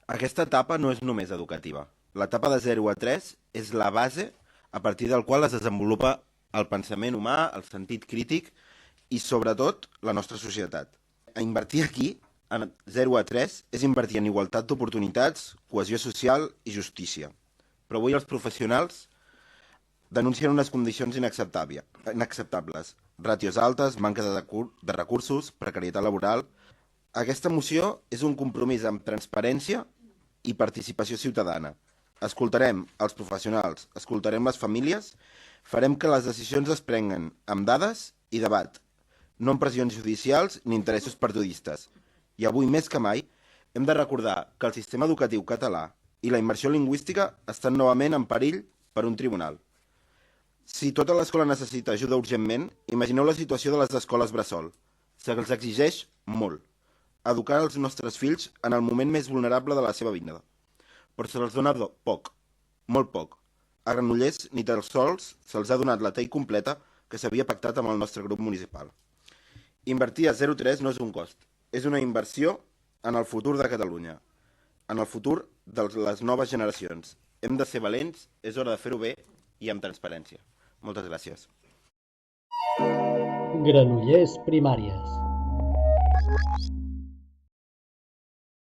Aquesta etapa no és només educativa. L'etapa de 0 a 3 és la base a partir del qual es desenvolupa el pensament humà, el sentit crític i, sobretot, la nostra societat. Invertir aquí, en 0 a 3, és invertir en igualtat d'oportunitats, cohesió social i justícia. Però avui els professionals denuncien unes condicions inacceptables. Ràtios altes, manca de recursos, precarietat laboral. Aquesta moció és un compromís amb transparència i participació ciutadana. Escoltarem els professionals, escoltarem les famílies, farem que les decisions es prenguen amb dades i debat, no amb pressions judicials ni interessos partidistes. I avui més que mai hem de recordar que el sistema educatiu català i la immersió lingüística estan novament en perill per un tribunal. Si tota l'escola necessita ajuda urgentment, imagineu la situació de les escoles bressol. Se'ls exigeix molt. Educar els nostres fills en el moment més vulnerable de la seva vida. Però se'ls dona poc, molt poc. A Granollers ni tan sols se'ls ha donat la tall completa que s'havia pactat amb el nostre grup municipal. Invertir a 0,3 no és un cost, és una inversió en el futur de Catalunya, en el futur de les noves generacions. Hem de ser valents, és hora de fer-ho bé i amb transparència. Moltes gràcies. Granollers Primàries.